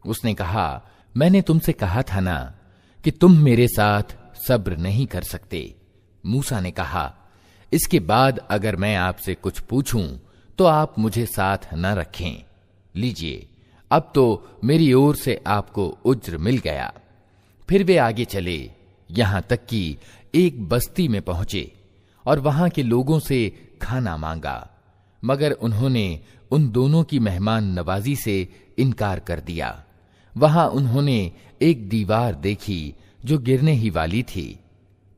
उसने कहा, मैंने तुमसे कहा था ना कि तुम मेरे साथ सब्र नहीं कर सकते। मूसा ने कहा, इसके बाद अगर मैं आपसे कुछ पूछूं तो आप मुझे साथ न रखें। लीजिए, अब तो मेरी ओर से आपको उज्र मिल गया। फिर वे आगे चले, यहां तक कि एक बस्ती में पहुंचे और वहां के लोगों से खाना मांगा, मगर उन्होंने उन दोनों की मेहमान नवाजी से इनकार कर दिया। वहां उन्होंने एक दीवार देखी जो गिरने ही वाली थी।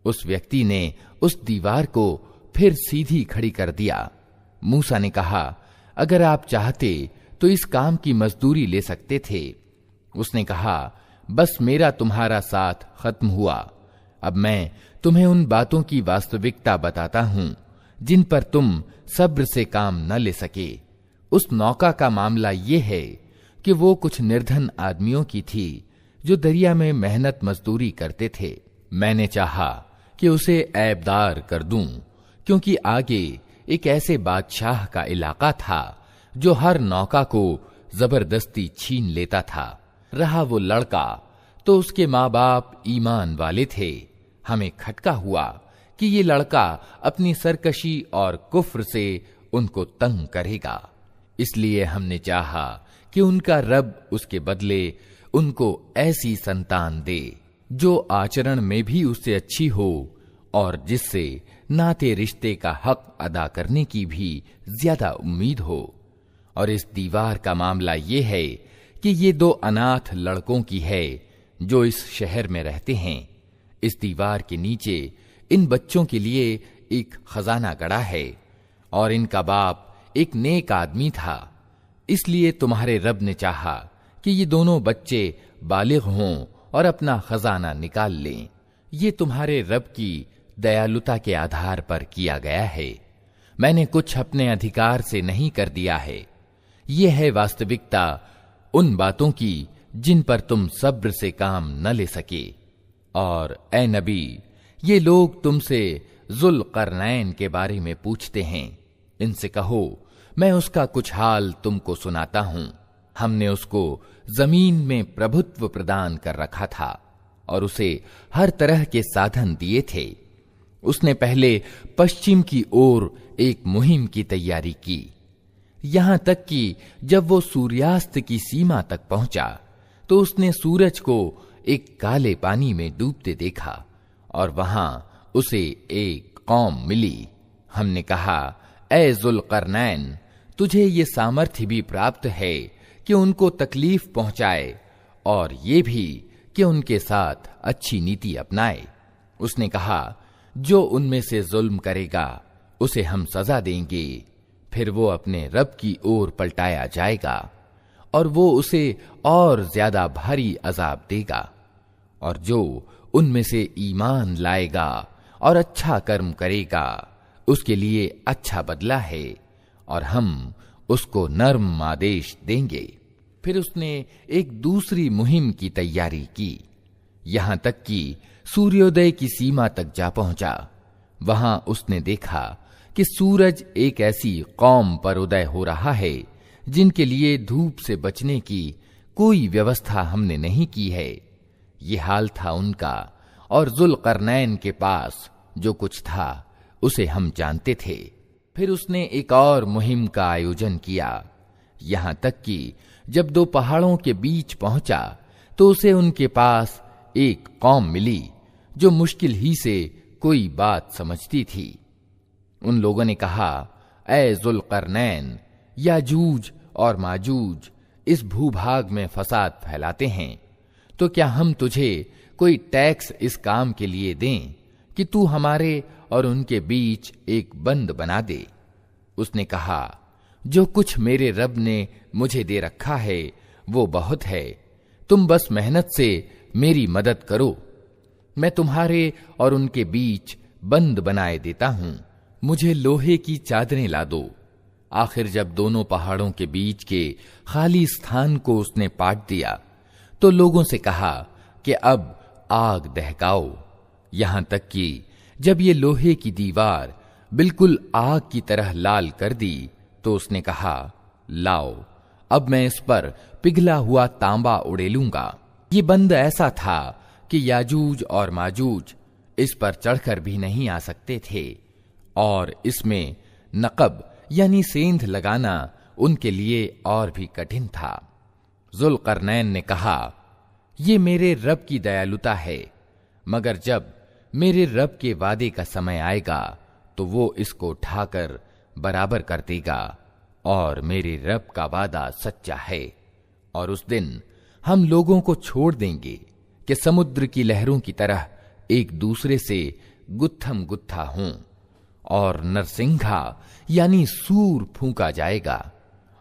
उस व्यक्ति ने उस दीवार को फिर सीधी खड़ी कर दिया। मूसा ने कहा, अगर आप चाहते तो इस काम की मजदूरी ले सकते थे। उसने कहा, बस मेरा तुम्हारा साथ खत्म हुआ। अब मैं तुम्हें उन बातों की वास्तविकता बताता हूं जिन पर तुम सब्र से काम न ले सके। उस नौका का मामला ये है कि वो कुछ निर्धन आदमियों की थी जो दरिया में मेहनत मजदूरी करते थे। मैंने चाहा कि उसे ऐबदार कर दूं, क्योंकि आगे एक ऐसे बादशाह का इलाका था जो हर नौका को जबरदस्ती छीन लेता था। रहा वो लड़का तो उसके माँ बाप ईमान वाले थे। हमें खटका हुआ कि ये लड़का अपनी सरकशी और कुफ्र से उनको तंग करेगा, इसलिए हमने चाहा कि उनका रब उसके बदले उनको ऐसी संतान दे जो आचरण में भी उससे अच्छी हो और जिससे नाते रिश्ते का हक अदा करने की भी ज्यादा उम्मीद हो। और इस दीवार का मामला ये है कि ये दो अनाथ लड़कों की है जो इस शहर में रहते हैं। इस दीवार के नीचे इन बच्चों के लिए एक खजाना गड़ा है और इनका बाप एक नेक आदमी था। इसलिए तुम्हारे रब ने चाहा कि ये दोनों बच्चे बालिग हों और अपना खजाना निकाल लें। ये तुम्हारे रब की दयालुता के आधार पर किया गया है। मैंने कुछ अपने अधिकार से नहीं कर दिया है। ये है वास्तविकता उन बातों की जिन पर तुम सब्र से काम न ले सके। और ए नबी, ये लोग तुमसे जुल्करनैन के बारे में पूछते हैं। इनसे कहो, मैं उसका कुछ हाल तुमको सुनाता हूं। हमने उसको जमीन में प्रभुत्व प्रदान कर रखा था और उसे हर तरह के साधन दिए थे। उसने पहले पश्चिम की ओर एक मुहिम की तैयारी की, यहां तक कि जब वो सूर्यास्त की सीमा तक पहुंचा तो उसने सूरज को एक काले पानी में डूबते देखा और वहां उसे एक कौम मिली। हमने कहा, ए जुल्करनैन, तुझे ये सामर्थ्य भी प्राप्त है कि उनको तकलीफ पहुंचाए और ये भी कि उनके साथ अच्छी नीति अपनाए। उसने कहा, जो उनमें से जुल्म करेगा उसे हम सजा देंगे। फिर वो अपने रब की ओर पलटाया जाएगा और वो उसे और ज्यादा भारी अजाब देगा। और जो उनमें से ईमान लाएगा और अच्छा कर्म करेगा उसके लिए अच्छा बदला है और हम उसको नर्म आदेश देंगे। फिर उसने एक दूसरी मुहिम की तैयारी की, यहां तक कि सूर्योदय की सीमा तक जा पहुंचा। वहां उसने देखा कि सूरज एक ऐसी कौम पर उदय हो रहा है जिनके लिए धूप से बचने की कोई व्यवस्था हमने नहीं की है। ये हाल था उनका, और जुल्करनैन के पास जो कुछ था उसे हम जानते थे। फिर उसने एक और मुहिम का आयोजन किया, यहां तक कि जब दो पहाड़ों के बीच पहुंचा तो उसे उनके पास एक कौम मिली जो मुश्किल ही से कोई बात समझती थी। उन लोगों ने कहा, ए जुल्करनैन, याजूज और माजूज इस भूभाग में फसाद फैलाते हैं, तो क्या हम तुझे कोई टैक्स इस काम के लिए दें कि तू हमारे और उनके बीच एक बंद बना दे। उसने कहा, जो कुछ मेरे रब ने मुझे दे रखा है वो बहुत है, तुम बस मेहनत से मेरी मदद करो। मैं तुम्हारे और उनके बीच बंद बनाए देता हूं। मुझे लोहे की चादरें ला दो। आखिर जब दोनों पहाड़ों के बीच के खाली स्थान को उसने पाट दिया तो लोगों से कहा कि अब आग दहकाओ। यहां तक कि जब ये लोहे की दीवार बिल्कुल आग की तरह लाल कर दी तो उसने कहा, लाओ अब मैं इस पर पिघला हुआ तांबा उड़ेलूंगा। ये बंद ऐसा था कि याजूज और माजूज इस पर चढ़कर भी नहीं आ सकते थे, और इसमें नकब यानी सेंध लगाना उनके लिए और भी कठिन था। जुल्करनैन ने कहा, ये मेरे रब की दयालुता है, मगर जब मेरे रब के वादे का समय आएगा तो वो इसको ढाकर बराबर कर देगा, और मेरे रब का वादा सच्चा है। और उस दिन हम लोगों को छोड़ देंगे कि समुद्र की लहरों की तरह एक दूसरे से गुत्थम गुत्था हों, और नरसिंघा यानी सूर फूंका जाएगा,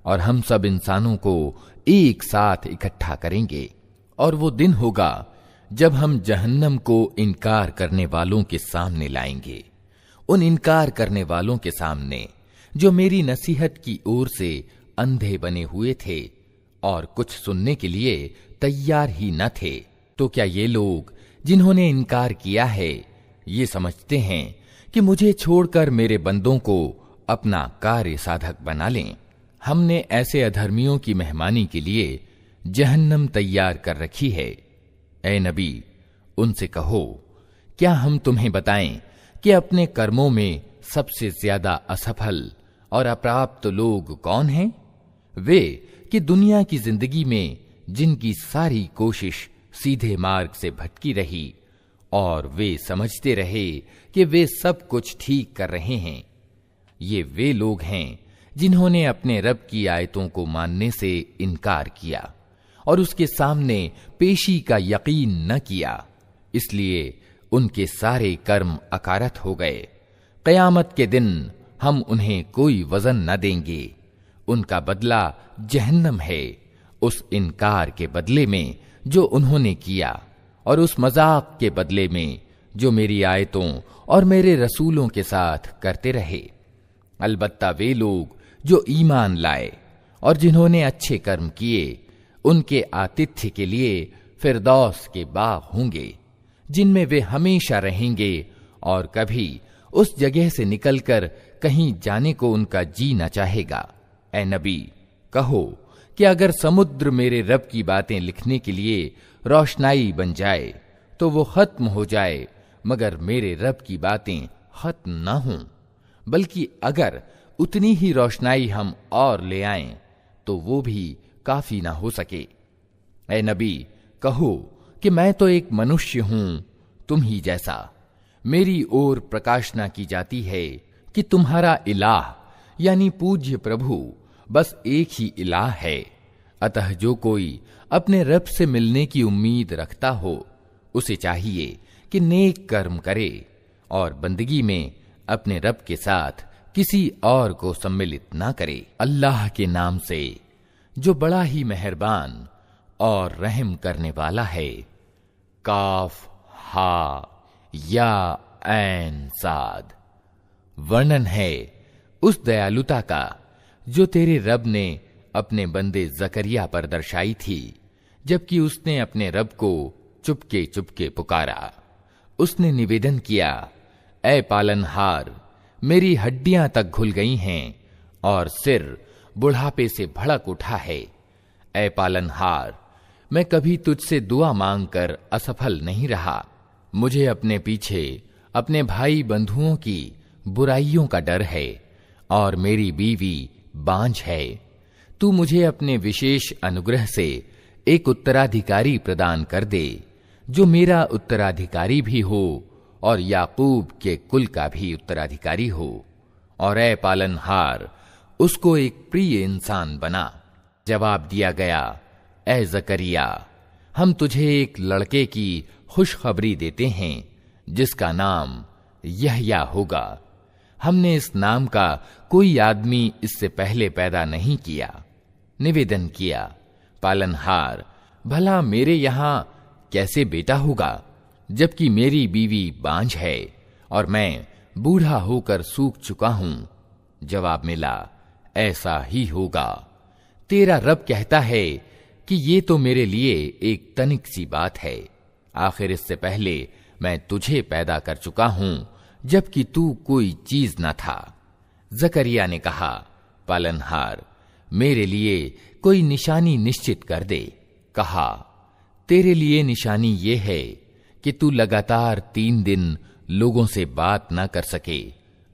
और हम सब इंसानों को एक साथ इकट्ठा करेंगे। और वो दिन होगा जब हम जहन्नम को इनकार करने वालों के सामने लाएंगे, उन इनकार करने वालों के सामने जो मेरी नसीहत की ओर से अंधे बने हुए थे और कुछ सुनने के लिए तैयार ही न थे। तो क्या ये लोग जिन्होंने इनकार किया है ये समझते हैं कि मुझे छोड़कर मेरे बंदों को अपना कार्य साधक बना लें? हमने ऐसे अधर्मियों की मेहमानी के लिए जहन्नम तैयार कर रखी है। ए नबी, उनसे कहो, क्या हम तुम्हें बताएं कि अपने कर्मों में सबसे ज्यादा असफल और अप्राप्त लोग कौन हैं? वे कि दुनिया की जिंदगी में जिनकी सारी कोशिश सीधे मार्ग से भटकी रही और वे समझते रहे कि वे सब कुछ ठीक कर रहे हैं। ये वे लोग हैं जिन्होंने अपने रब की आयतों को मानने से इनकार किया और उसके सामने पेशी का यकीन न किया, इसलिए उनके सारे कर्म अकारत हो गए। क़यामत के दिन हम उन्हें कोई वजन न देंगे, उनका बदला जहन्नम है, उस इनकार के बदले में जो उन्होंने किया और उस मजाक के बदले में जो मेरी आयतों और मेरे रसूलों के साथ करते रहे। अलबत्ता वे लोग जो ईमान लाए और जिन्होंने अच्छे कर्म किए, उनके आतिथ्य के लिए फिरदौस के बाग होंगे, जिनमें वे हमेशा रहेंगे और कभी उस जगह से निकलकर कहीं जाने को उनका जी न चाहेगा। ए नबी, कहो कि अगर समुद्र मेरे रब की बातें लिखने के लिए रोशनाई बन जाए तो वो खत्म हो जाए, मगर मेरे रब की बातें खत्म न हों, बल्कि अगर उतनी ही रोशनाई हम और ले आएं तो वो भी काफी ना हो सके। ए नबी, कहो कि मैं तो एक मनुष्य हूं तुम ही जैसा। मेरी ओर प्रकाशना की जाती है कि तुम्हारा इलाह यानी पूज्य प्रभु बस एक ही इलाह है। अतः जो कोई अपने रब से मिलने की उम्मीद रखता हो, उसे चाहिए कि नेक कर्म करे और बंदगी में अपने रब के साथ किसी और को सम्मिलित ना करे। अल्लाह के नाम से जो बड़ा ही मेहरबान और रहम करने वाला है। काफ हा या ऐन साद। वर्णन है उस दयालुता का जो तेरे रब ने अपने बंदे जकरिया पर दर्शाई थी, जबकि उसने अपने रब को चुपके चुपके पुकारा। उसने निवेदन किया, ऐ पालनहार, मेरी हड्डियां तक घुल गई हैं और सिर बुढ़ापे से भड़क उठा है। ऐ पालनहार, मैं कभी तुझसे दुआ मांगकर असफल नहीं रहा। मुझे अपने पीछे अपने भाई बंधुओं की बुराइयों का डर है और मेरी बीवी बांझ है। तू मुझे अपने विशेष अनुग्रह से एक उत्तराधिकारी प्रदान कर दे, जो मेरा उत्तराधिकारी भी हो और याकूब के कुल का भी उत्तराधिकारी हो। और ऐ पालनहार, उसको एक प्रिय इंसान बना। जवाब दिया गया, ऐ जकरिया, हम तुझे एक लड़के की खुशखबरी देते हैं जिसका नाम यहया होगा। हमने इस नाम का कोई आदमी इससे पहले पैदा नहीं किया। निवेदन किया, पालनहार, भला मेरे यहां कैसे बेटा होगा जबकि मेरी बीवी बांझ है और मैं बूढ़ा होकर सूख चुका हूं। जवाब मिला, ऐसा ही होगा। तेरा रब कहता है कि ये तो मेरे लिए एक तनिक सी बात है। आखिर इससे पहले मैं तुझे पैदा कर चुका हूं जबकि तू कोई चीज न था। जकरिया ने कहा, पालनहार, मेरे लिए कोई निशानी निश्चित कर दे। कहा, तेरे लिए निशानी ये है कि तू लगातार 3 दिन लोगों से बात ना कर सके।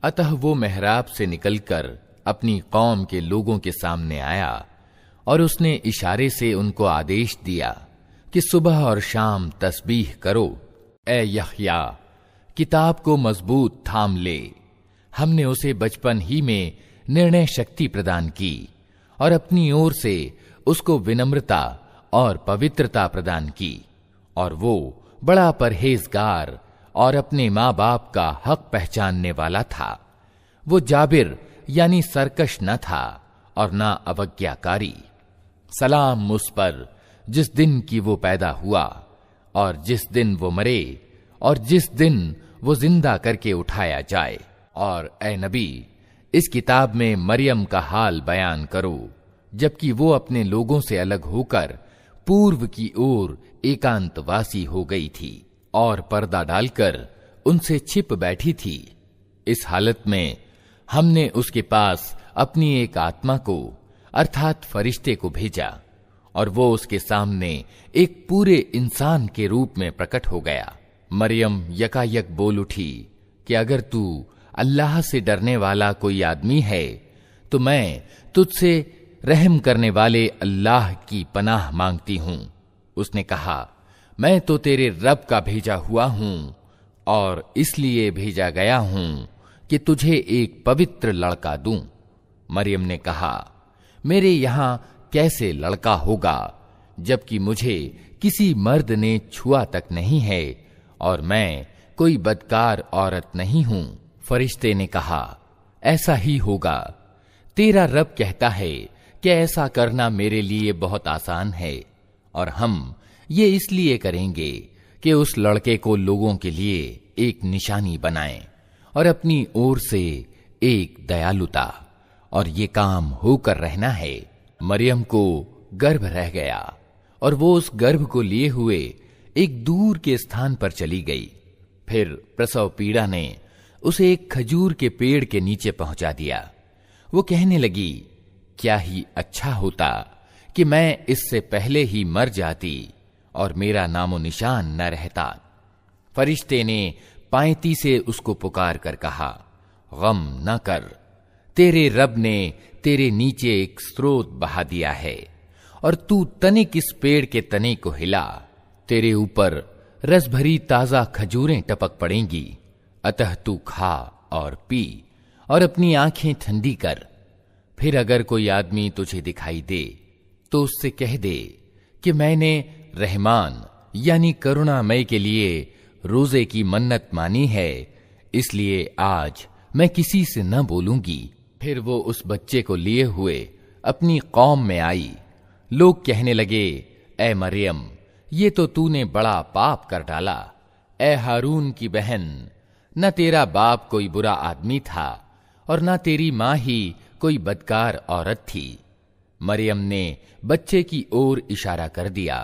अतः वो मेहराब से निकलकर अपनी कौम के लोगों के सामने आया और उसने इशारे से उनको आदेश दिया कि सुबह और शाम तस्बीह करो। ए यहया, किताब को मजबूत थाम ले। हमने उसे बचपन ही में निर्णय शक्ति प्रदान की और अपनी ओर से उसको विनम्रता और पवित्रता प्रदान की, और वो बड़ा परहेजगार और अपने माँ बाप का हक पहचानने वाला था। वो जाबिर यानी सरकश न था और न अवज्ञाकारी। सलाम उस पर जिस दिन की वो पैदा हुआ और जिस दिन वो मरे और जिस दिन वो जिंदा करके उठाया जाए। और ए नबी, इस किताब में मरियम का हाल बयान करो जबकि वो अपने लोगों से अलग होकर पूर्व की ओर एकांतवासी हो गई थी और पर्दा डालकर उनसे छिप बैठी थी। इस हालत में हमने उसके पास अपनी एक आत्मा को अर्थात फरिश्ते को भेजा और वो उसके सामने एक पूरे इंसान के रूप में प्रकट हो गया। मरियम यकायक बोल उठी कि अगर तू अल्लाह से डरने वाला कोई आदमी है तो मैं तुझसे रहम करने वाले अल्लाह की पनाह मांगती हूं। उसने कहा, मैं तो तेरे रब का भेजा हुआ हूं और इसलिए भेजा गया हूं कि तुझे एक पवित्र लड़का दूं। मरियम ने कहा, मेरे यहां कैसे लड़का होगा जबकि मुझे किसी मर्द ने छुआ तक नहीं है और मैं कोई बदकार औरत नहीं हूं। फरिश्ते ने कहा, ऐसा ही होगा। तेरा रब कहता है कि ऐसा करना मेरे लिए बहुत आसान है और हम ये इसलिए करेंगे कि उस लड़के को लोगों के लिए एक निशानी बनाएं और अपनी ओर से एक दयालुता, और ये काम होकर रहना है। मरियम को गर्भ रह गया और वो उस गर्भ को लिए हुए एक दूर के स्थान पर चली गई। फिर प्रसव पीड़ा ने उसे एक खजूर के पेड़ के नीचे पहुंचा दिया। वो कहने लगी, क्या ही अच्छा होता कि मैं इससे पहले ही मर जाती और मेरा नामो निशान न रहता। फरिश्ते ने पायती से उसको पुकार कर कहा, गम न कर, तेरे रब ने तेरे नीचे एक स्रोत बहा दिया है और तू तनिक इस पेड़ के तने को हिला, तेरे ऊपर रस भरी ताजा खजूरें टपक पड़ेंगी। अतः तू खा और पी और अपनी आंखें ठंडी कर। फिर अगर कोई आदमी तुझे दिखाई दे तो उससे कह दे कि मैंने रहमान यानी करुणामय के लिए रोजे की मन्नत मानी है, इसलिए आज मैं किसी से न बोलूंगी। फिर वो उस बच्चे को लिए हुए अपनी कौम में आई। लोग कहने लगे, ए मरियम, ये तो तूने बड़ा पाप कर डाला। ए हारून की बहन, न तेरा बाप कोई बुरा आदमी था और न तेरी मां ही कोई बदकार औरत थी। मरियम ने बच्चे की ओर इशारा कर दिया।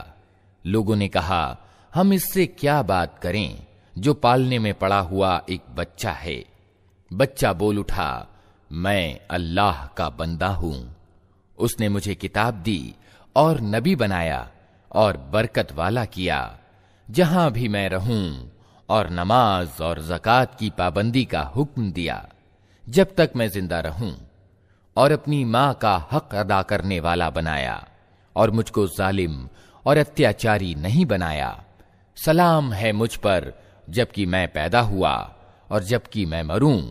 लोगों ने कहा, हम इससे क्या बात करें जो पालने में पड़ा हुआ एक बच्चा है। बच्चा बोल उठा, मैं अल्लाह का बंदा हूं। उसने मुझे किताब दी और नबी बनाया और बरकत वाला किया। जहां भी मैं रहूं और नमाज और ज़कात की पाबंदी का हुक्म दिया जब तक मैं जिंदा रहूं, और अपनी मां का हक अदा करने वाला बनाया और मुझको जालिम और अत्याचारी नहीं बनाया। सलाम है मुझ पर जबकि मैं पैदा हुआ और जबकि मैं मरूं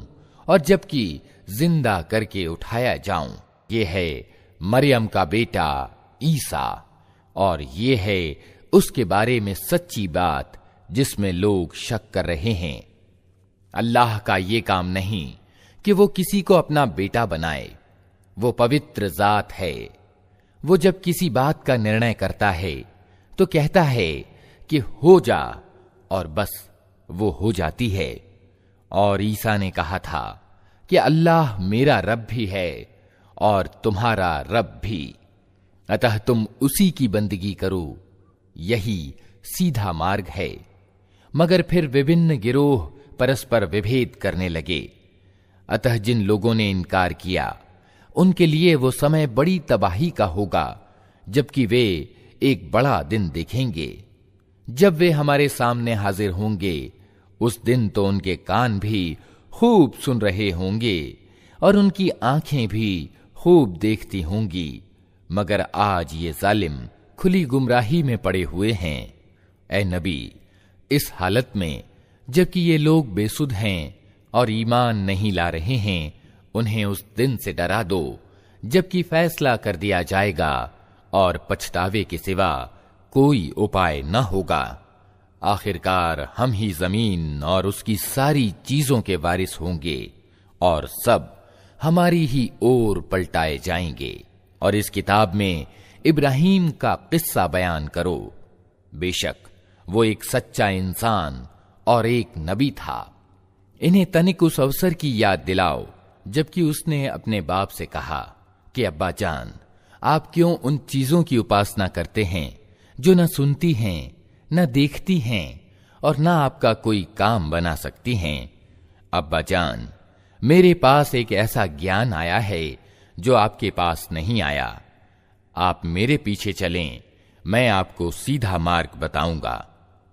और जबकि जिंदा करके उठाया जाऊं। ये है मरियम का बेटा ईसा, और ये है उसके बारे में सच्ची बात जिसमें लोग शक कर रहे हैं। अल्लाह का ये काम नहीं कि वो किसी को अपना बेटा बनाए। वो पवित्र जात है। वो जब किसी बात का निर्णय करता है तो कहता है कि हो जा, और बस वो हो जाती है। और ईसा ने कहा था कि अल्लाह मेरा रब भी है और तुम्हारा रब भी, अतः तुम उसी की बंदगी करो, यही सीधा मार्ग है। मगर फिर विभिन्न गिरोह परस्पर विभेद करने लगे। अतः जिन लोगों ने इनकार किया उनके लिए वो समय बड़ी तबाही का होगा जबकि वे एक बड़ा दिन देखेंगे। जब वे हमारे सामने हाजिर होंगे, उस दिन तो उनके कान भी खूब सुन रहे होंगे और उनकी आंखें भी खूब देखती होंगी, मगर आज ये जालिम खुली गुमराही में पड़े हुए हैं। ऐ नबी, इस हालत में जबकि ये लोग बेसुध हैं और ईमान नहीं ला रहे हैं, उन्हें उस दिन से डरा दो जबकि फैसला कर दिया जाएगा और पछतावे के सिवा कोई उपाय न होगा। आखिरकार हम ही जमीन और उसकी सारी चीजों के वारिस होंगे और सब हमारी ही ओर पलटाए जाएंगे। और इस किताब में इब्राहीम का किस्सा बयान करो। बेशक वो एक सच्चा इंसान और एक नबी था। इन्हें तनिक उस अवसर की याद दिलाओ जबकि उसने अपने बाप से कहा कि अब्बा जान, आप क्यों उन चीजों की उपासना करते हैं जो न सुनती हैं, न देखती हैं और न आपका कोई काम बना सकती हैं। अब्बा जान, मेरे पास एक ऐसा ज्ञान आया है जो आपके पास नहीं आया। आप मेरे पीछे चलें, मैं आपको सीधा मार्ग बताऊंगा।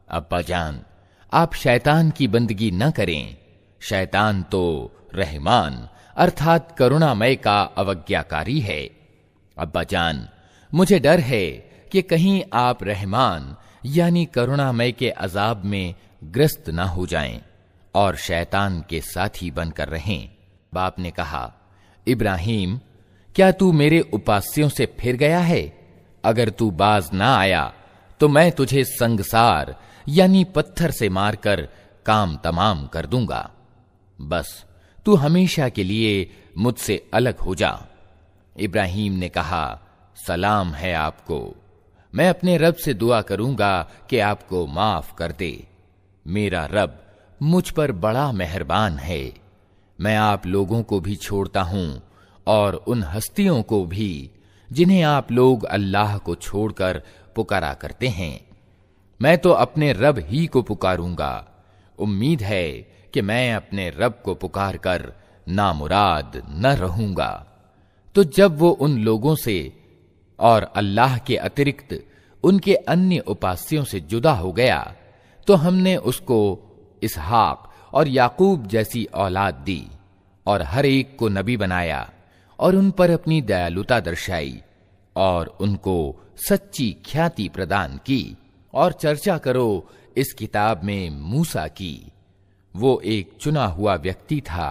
अब्बा जान, आप शैतान की बंदगी न करें। शैतान तो रहमान अर्थात करुणामय का अवज्ञाकारी है। अब्बा जान, मुझे डर है कि कहीं आप रहमान यानी करुणामय के अजाब में ग्रस्त न हो जाएं और शैतान के साथी बनकर रहें। बाप ने कहा, इब्राहीम, क्या तू मेरे उपास्यों से फिर गया है? अगर तू बाज ना आया तो मैं तुझे संगसार यानी पत्थर से मारकर काम तमाम कर दूंगा। बस तू हमेशा के लिए मुझसे अलग हो जा। इब्राहीम ने कहा, सलाम है आपको। मैं अपने रब से दुआ करूंगा कि आपको माफ कर दे। मेरा रब मुझ पर बड़ा मेहरबान है। मैं आप लोगों को भी छोड़ता हूं और उन हस्तियों को भी जिन्हें आप लोग अल्लाह को छोड़कर पुकारा करते हैं। मैं तो अपने रब ही को पुकारूंगा। उम्मीद है कि मैं अपने रब को पुकार कर नामुराद न रहूंगा। तो जब वो उन लोगों से और अल्लाह के अतिरिक्त उनके अन्य उपास्यों से जुदा हो गया तो हमने उसको इसहाक और याकूब जैसी औलाद दी और हर एक को नबी बनाया और उन पर अपनी दयालुता दर्शाई और उनको सच्ची ख्याति प्रदान की। और चर्चा करो इस किताब में मूसा की। वो एक चुना हुआ व्यक्ति था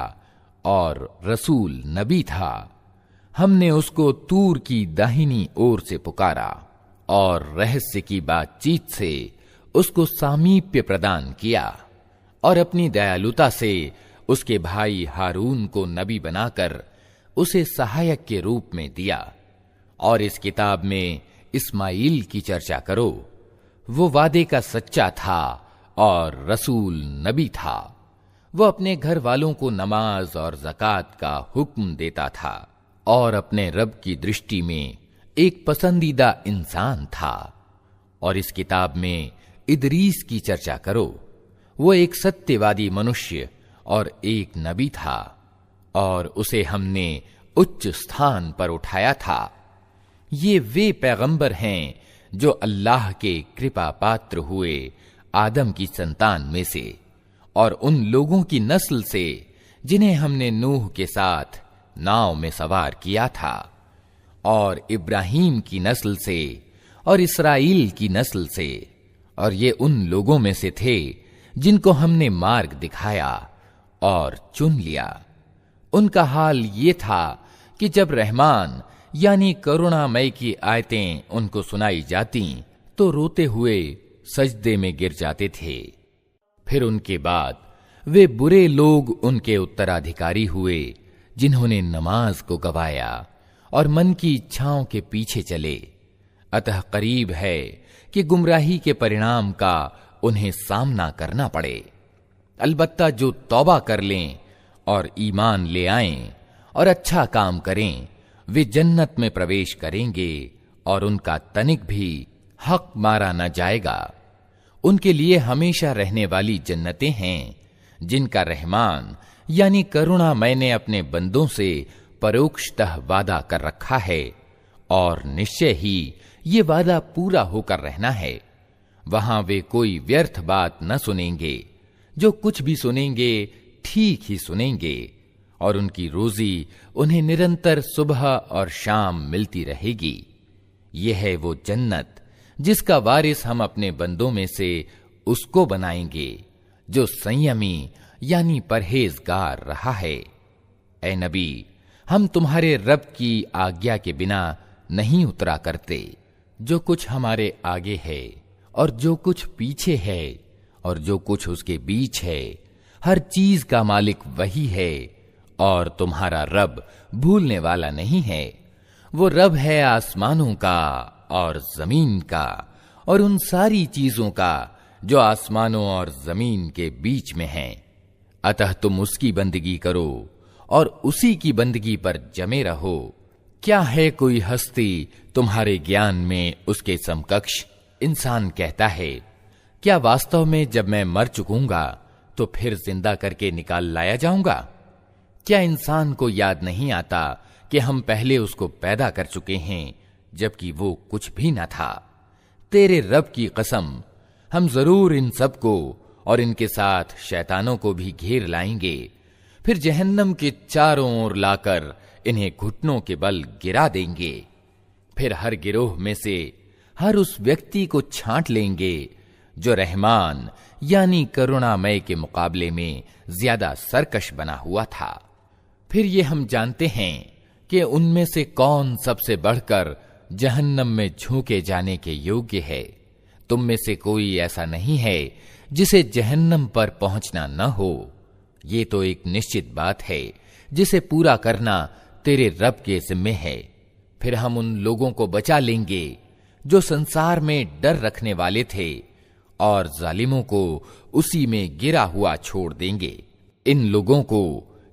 और रसूल नबी था। हमने उसको तूर की दाहिनी ओर से पुकारा और रहस्य की बातचीत से उसको सामीप्य प्रदान किया और अपनी दयालुता से उसके भाई हारून को नबी बनाकर उसे सहायक के रूप में दिया। और इस किताब में इस्माइल की चर्चा करो। वो वादे का सच्चा था और रसूल नबी था। वो अपने घर वालों को नमाज और ज़कात का हुक्म देता था और अपने रब की दृष्टि में एक पसंदीदा इंसान था। और इस किताब में इदरीस की चर्चा करो। वो एक सत्यवादी मनुष्य और एक नबी था और उसे हमने उच्च स्थान पर उठाया था। ये वे पैगंबर हैं जो अल्लाह के कृपा पात्र हुए आदम की संतान में से और उन लोगों की नस्ल से जिन्हें हमने नूह के साथ नाव में सवार किया था, और इब्राहीम की नस्ल से और इसराइल की नस्ल से। और ये उन लोगों में से थे जिनको हमने मार्ग दिखाया और चुन लिया। उनका हाल ये था कि जब रहमान यानी करुणामय की आयतें उनको सुनाई जाती तो रोते हुए सजदे में गिर जाते थे। फिर उनके बाद वे बुरे लोग उनके उत्तराधिकारी हुए जिन्होंने नमाज को गवाया और मन की इच्छाओं के पीछे चले। अतः करीब है कि गुमराही के परिणाम का उन्हें सामना करना पड़े। अलबत्ता जो तौबा कर लें और ईमान ले आएं और अच्छा काम करें, वे जन्नत में प्रवेश करेंगे और उनका तनिक भी हक मारा न जाएगा। उनके लिए हमेशा रहने वाली जन्नतें हैं जिनका रहमान यानी करुणा मैंने अपने बंदों से परोक्षतः वादा कर रखा है। और निश्चय ही ये वादा पूरा होकर रहना है। वहां वे कोई व्यर्थ बात न सुनेंगे, जो कुछ भी सुनेंगे ठीक ही सुनेंगे, और उनकी रोजी उन्हें निरंतर सुबह और शाम मिलती रहेगी। यह है वो जन्नत जिसका वारिस हम अपने बंदों में से उसको बनाएंगे जो संयमी यानी परहेजगार रहा है। ऐ नबी, हम तुम्हारे रब की आज्ञा के बिना नहीं उतरा करते। जो कुछ हमारे आगे है और जो कुछ पीछे है और जो कुछ उसके बीच है, हर चीज का मालिक वही है, और तुम्हारा रब भूलने वाला नहीं है। वो रब है आसमानों का और जमीन का और उन सारी चीजों का जो आसमानों और जमीन के बीच में हैं। अतः तुम उसकी बंदगी करो और उसी की बंदगी पर जमे रहो। क्या है कोई हस्ती तुम्हारे ज्ञान में उसके समकक्ष? इंसान कहता है, क्या वास्तव में जब मैं मर चुकूंगा तो फिर जिंदा करके निकाल लाया जाऊंगा? क्या इंसान को याद नहीं आता कि हम पहले उसको पैदा कर चुके हैं जबकि वो कुछ भी न था? तेरे रब की कसम, हम जरूर इन सब को और इनके साथ शैतानों को भी घेर लाएंगे, फिर जहन्नम के चारों ओर लाकर इन्हें घुटनों के बल गिरा देंगे। फिर हर गिरोह में से हर उस व्यक्ति को छांट लेंगे जो रहमान यानी करुणामय के मुकाबले में ज्यादा सरकश बना हुआ था। फिर ये हम जानते हैं कि उनमें से कौन सबसे बढ़कर जहन्नम में झोंके जाने के योग्य है। तुम में से कोई ऐसा नहीं है जिसे जहन्नम पर पहुंचना न हो। ये तो एक निश्चित बात है जिसे पूरा करना तेरे रब के जिम्मे है। फिर हम उन लोगों को बचा लेंगे जो संसार में डर रखने वाले थे, और जालिमों को उसी में गिरा हुआ छोड़ देंगे। इन लोगों को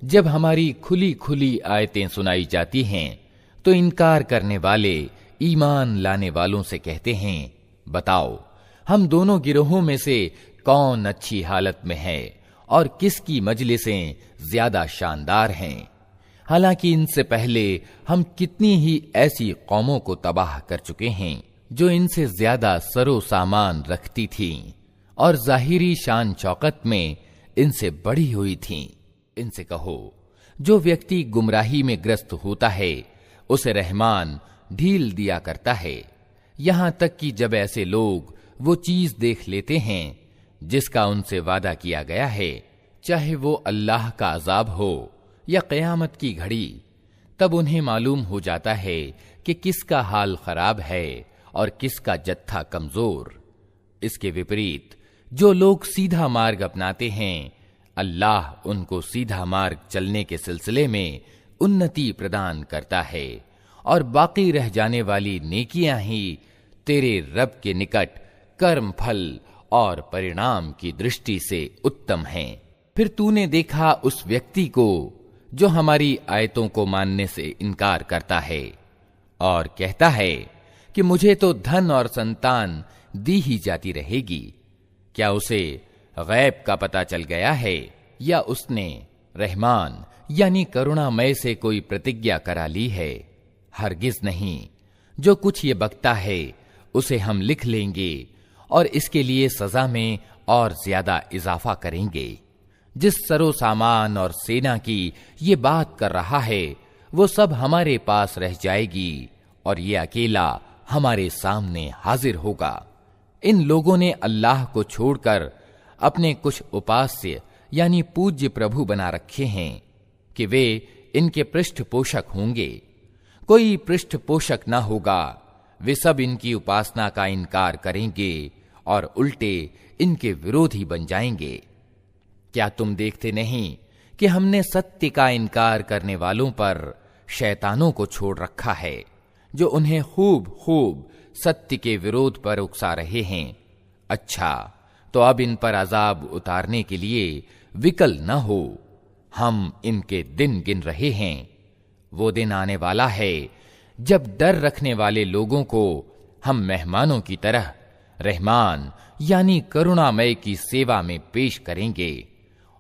जब हमारी खुली खुली आयतें सुनाई जाती हैं तो इनकार करने वाले ईमान लाने वालों से कहते हैं, बताओ हम दोनों गिरोहों में से कौन अच्छी हालत में है और किसकी मजलिसें ज्यादा शानदार हैं। हालांकि इनसे पहले हम कितनी ही ऐसी कौमों को तबाह कर चुके हैं जो इनसे ज्यादा सरो सामान रखती थीं और जाहिरी शान शौकत में इनसे बढ़ी हुई थीं। इनसे कहो, जो व्यक्ति गुमराही में ग्रस्त होता है उसे रहमान ढील दिया करता है, यहां तक कि जब ऐसे लोग वो चीज देख लेते हैं जिसका उनसे वादा किया गया है, चाहे वो अल्लाह का अजाब हो या क़यामत की घड़ी, तब उन्हें मालूम हो जाता है कि किसका हाल खराब है और किसका जत्था कमजोर। इसके विपरीत जो लोग सीधा मार्ग अपनाते हैं, अल्लाह उनको सीधा मार्ग चलने के सिलसिले में उन्नति प्रदान करता है, और बाकी रह जाने वाली नेकियां ही तेरे रब के निकट कर्म फल और परिणाम की दृष्टि से उत्तम हैं। फिर तूने देखा उस व्यक्ति को जो हमारी आयतों को मानने से इनकार करता है और कहता है कि मुझे तो धन और संतान दी ही जाती रहेगी। क्या उसे गैब का पता चल गया है या उसने रहमान यानी करुणामय से कोई प्रतिज्ञा करा ली है? हरगिज नहीं। जो कुछ ये बकता है उसे हम लिख लेंगे और इसके लिए सजा में और ज्यादा इजाफा करेंगे। जिस सरो सामान और सेना की ये बात कर रहा है वो सब हमारे पास रह जाएगी और ये अकेला हमारे सामने हाजिर होगा। इन लोगों ने अल्लाह को छोड़कर अपने कुछ उपास्य यानी पूज्य प्रभु बना रखे हैं कि वे इनके पृष्ठपोषक होंगे। कोई पृष्ठपोषक न होगा। वे सब इनकी उपासना का इनकार करेंगे और उल्टे इनके विरोधी बन जाएंगे। क्या तुम देखते नहीं कि हमने सत्य का इनकार करने वालों पर शैतानों को छोड़ रखा है, जो उन्हें खूब खूब सत्य के विरोध पर उकसा रहे हैं। अच्छा, तो अब इन पर अजाब उतारने के लिए विकल न हो। हम इनके दिन गिन रहे हैं। वो दिन आने वाला है जब डर रखने वाले लोगों को हम मेहमानों की तरह रहमान यानी करुणामय की सेवा में पेश करेंगे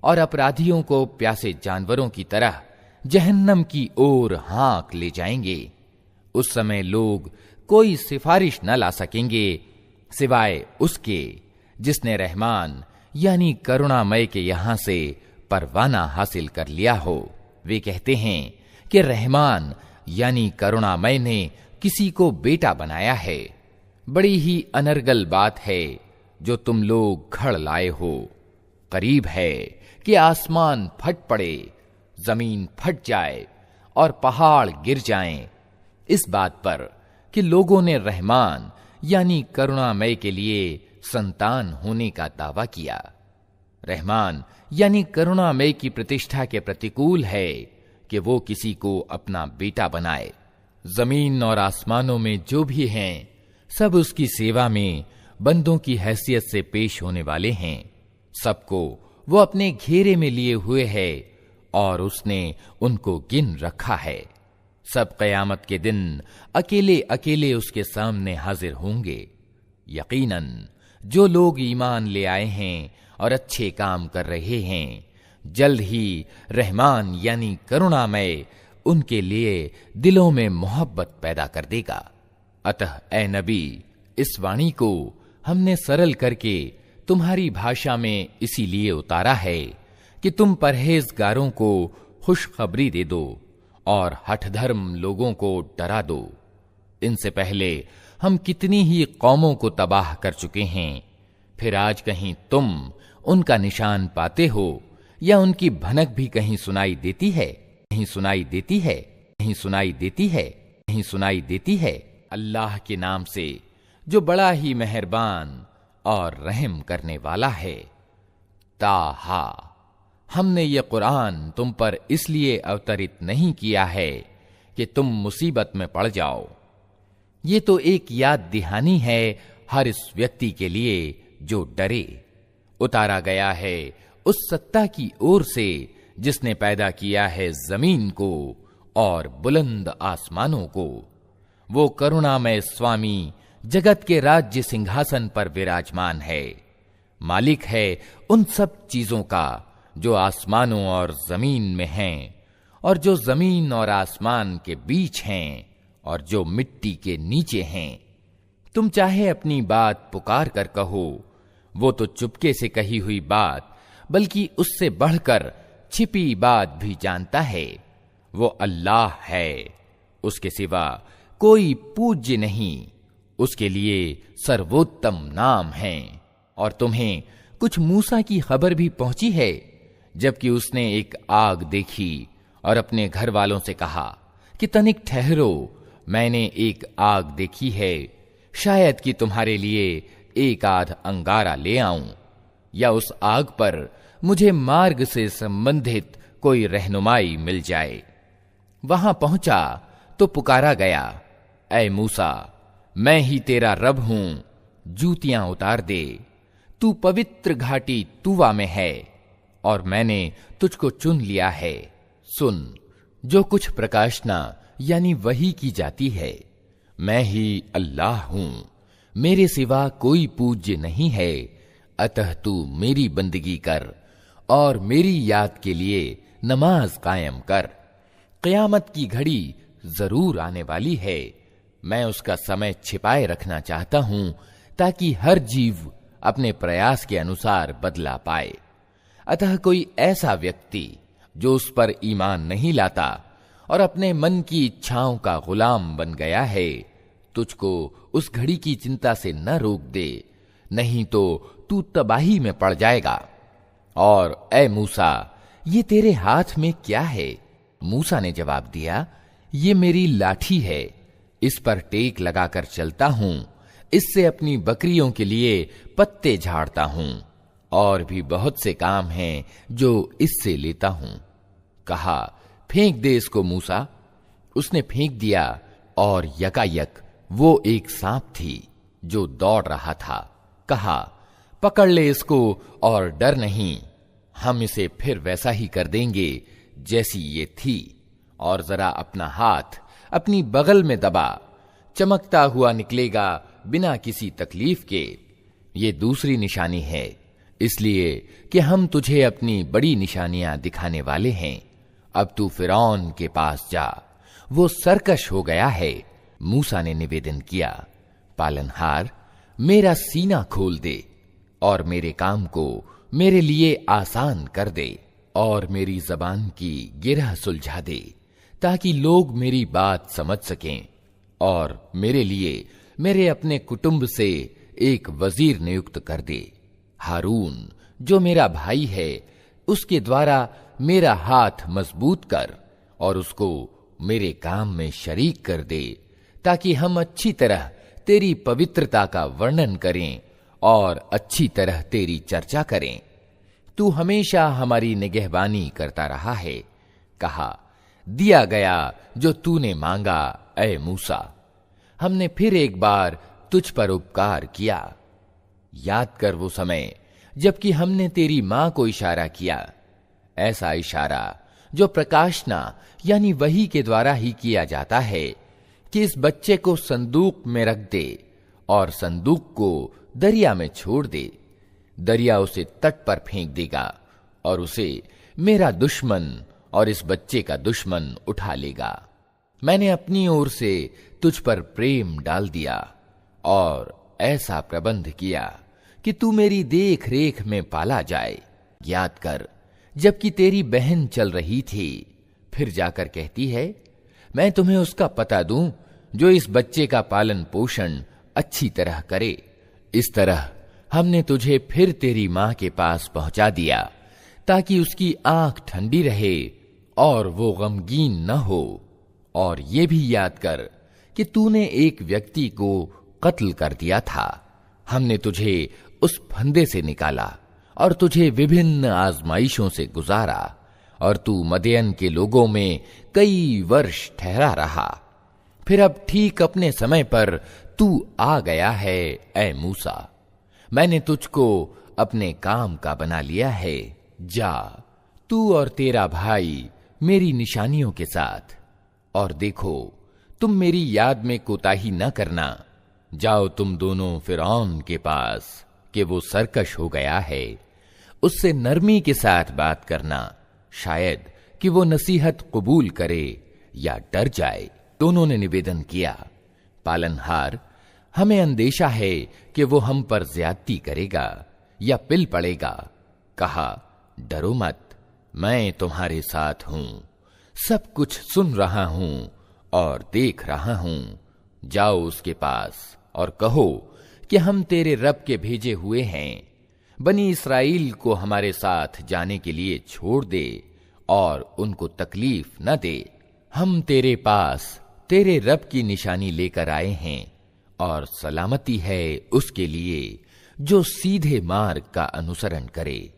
और अपराधियों को प्यासे जानवरों की तरह जहन्नम की ओर हाँक ले जाएंगे। उस समय लोग कोई सिफारिश न ला सकेंगे सिवाय उसके जिसने रहमान यानी करुणामय के यहां से परवाना हासिल कर लिया हो। वे कहते हैं कि रहमान यानी करुणामय ने किसी को बेटा बनाया है। बड़ी ही अनर्गल बात है जो तुम लोग घड़ लाए हो। करीब है कि आसमान फट पड़े, जमीन फट जाए और पहाड़ गिर जाएं, इस बात पर कि लोगों ने रहमान यानी करुणामय के लिए संतान होने का दावा किया। रहमान यानी करुणामय की प्रतिष्ठा के प्रतिकूल है कि वो किसी को अपना बेटा बनाए। जमीन और आसमानों में जो भी हैं, सब उसकी सेवा में बंदों की हैसियत से पेश होने वाले हैं। सबको वो अपने घेरे में लिए हुए है और उसने उनको गिन रखा है। सब कयामत के दिन अकेले अकेले उसके सामने हाजिर होंगे। यकीनन जो लोग ईमान ले आए हैं और अच्छे काम कर रहे हैं, जल्द ही रहमान यानी करुणामय उनके लिए दिलों में मोहब्बत पैदा कर देगा। अतः ए नबी, इस वाणी को हमने सरल करके तुम्हारी भाषा में इसीलिए उतारा है कि तुम परहेजगारों को खुशखबरी दे दो और हठधर्म लोगों को डरा दो। इनसे पहले हम कितनी ही कौमों को तबाह कर चुके हैं, फिर आज कहीं तुम उनका निशान पाते हो या उनकी भनक भी कहीं सुनाई देती है? कहीं सुनाई देती है? कहीं सुनाई देती है? कहीं सुनाई देती है? अल्लाह के नाम से जो बड़ा ही मेहरबान और रहम करने वाला है। ताहा, हमने ये कुरान तुम पर इसलिए अवतरित नहीं किया है कि तुम मुसीबत में पड़ जाओ। ये तो एक याद दहानी है हर इस व्यक्ति के लिए जो डरे। उतारा गया है उस सत्ता की ओर से जिसने पैदा किया है जमीन को और बुलंद आसमानों को। वो करुणामय स्वामी जगत के राज्य सिंहासन पर विराजमान है। मालिक है उन सब चीजों का जो आसमानों और जमीन में हैं और जो जमीन और आसमान के बीच हैं और जो मिट्टी के नीचे हैं। तुम चाहे अपनी बात पुकार कर कहो, वो तो चुपके से कही हुई बात बल्कि उससे बढ़कर छिपी बात भी जानता है। वो अल्लाह है, उसके सिवा कोई पूज्य नहीं, उसके लिए सर्वोत्तम नाम हैं। और तुम्हें कुछ मूसा की खबर भी पहुंची है, जबकि उसने एक आग देखी और अपने घर वालों से कहा कि तनिक ठहरो, मैंने एक आग देखी है, शायद कि तुम्हारे लिए एक आध अंगारा ले आऊं या उस आग पर मुझे मार्ग से संबंधित कोई रहनुमाई मिल जाए। वहां पहुंचा तो पुकारा गया, ऐ मूसा, मैं ही तेरा रब हूं, जूतियां उतार दे। तू पवित्र घाटी तूवा में है और मैंने तुझको चुन लिया है। सुन, जो कुछ प्रकाशना यानी वही की जाती है, मैं ही अल्लाह हूं, मेरे सिवा कोई पूज्य नहीं है। अतः तू मेरी बंदगी कर और मेरी याद के लिए नमाज कायम कर। क़यामत की घड़ी जरूर आने वाली है, मैं उसका समय छिपाए रखना चाहता हूं ताकि हर जीव अपने प्रयास के अनुसार बदला पाए। अतः कोई ऐसा व्यक्ति जो उस पर ईमान नहीं लाता और अपने मन की इच्छाओं का गुलाम बन गया है, तुझको उस घड़ी की चिंता से न रोक दे, नहीं तो तू तबाही में पड़ जाएगा। और ए मूसा, ये तेरे हाथ में क्या है? मूसा ने जवाब दिया, ये मेरी लाठी है, इस पर टेक लगाकर चलता हूं, इससे अपनी बकरियों के लिए पत्ते झाड़ता हूं और भी बहुत से काम हैं जो इससे लेता हूं। कहा, फेंक दे इसको मूसा। उसने फेंक दिया और यकायक वो एक सांप थी जो दौड़ रहा था। कहा, पकड़ ले इसको और डर नहीं, हम इसे फिर वैसा ही कर देंगे जैसी ये थी। और जरा अपना हाथ अपनी बगल में दबा, चमकता हुआ निकलेगा बिना किसी तकलीफ के। ये दूसरी निशानी है, इसलिए कि हम तुझे अपनी बड़ी निशानियां दिखाने वाले हैं। अब तू फिरौन के पास जा, वो सरकश हो गया है मूसा ने निवेदन किया, पालनहार, मेरा सीना खोल दे और मेरे काम को मेरे लिए आसान कर दे और मेरी जबान की गिरह सुलझा दे, ताकि लोग मेरी बात समझ सकें और मेरे लिए मेरे अपने कुटुंब से एक वजीर नियुक्त कर दे। हारून जो मेरा भाई है, उसके द्वारा मेरा हाथ मजबूत कर और उसको मेरे काम में शरीक कर दे, ताकि हम अच्छी तरह तेरी पवित्रता का वर्णन करें और अच्छी तरह तेरी चर्चा करें। तू हमेशा हमारी निगहबानी करता रहा है। कहा, दिया गया जो तूने मांगा ऐ मूसा। हमने फिर एक बार तुझ पर उपकार किया। याद कर वो समय जबकि हमने तेरी मां को इशारा किया, ऐसा इशारा जो प्रकाशना यानी वही के द्वारा ही किया जाता है कि इस बच्चे को संदूक में रख दे और संदूक को दरिया में छोड़ दे। दरिया उसे तट पर फेंक देगा और उसे मेरा दुश्मन और इस बच्चे का दुश्मन उठा लेगा। मैंने अपनी ओर से तुझ पर प्रेम डाल दिया और ऐसा प्रबंध किया कि तू मेरी देख रेख में पाला जाए। याद कर, जबकि तेरी बहन चल रही थी, फिर जाकर कहती है, मैं तुम्हें उसका पता दूं जो इस बच्चे का पालन पोषण अच्छी तरह करे। इस तरह हमने तुझे फिर तेरी मां के पास पहुंचा दिया, ताकि उसकी आंख ठंडी रहे और वो गमगीन न हो। और ये भी याद कर कि तूने एक व्यक्ति को कत्ल कर दिया था। हमने तुझे उस फंदे से निकाला और तुझे विभिन्न आजमाइशों से गुजारा, और तू मदयन के लोगों में कई वर्ष ठहरा रहा। फिर अब ठीक अपने समय पर तू आ गया है ऐ मूसा। मैंने तुझको अपने काम का बना लिया है। जा, तू और तेरा भाई मेरी निशानियों के साथ, और देखो तुम मेरी याद में कोताही न करना। जाओ तुम दोनों फिरौन के पास कि वो सरकश हो गया है, उससे नरमी के साथ बात करना, शायद कि वो नसीहत कबूल करे या डर जाए। दोनों ने निवेदन किया, पालनहार, हमें अंदेशा है कि वो हम पर ज्यादती करेगा या पिल पड़ेगा। कहा, डरो मत, मैं तुम्हारे साथ हूं, सब कुछ सुन रहा हूं और देख रहा हूं। जाओ उसके पास और कहो कि हम तेरे रब के भेजे हुए हैं। बनी इस्राएल को हमारे साथ जाने के लिए छोड़ दे और उनको तकलीफ न दे। हम तेरे पास तेरे रब की निशानी लेकर आए हैं, और सलामती है उसके लिए जो सीधे मार्ग का अनुसरण करे।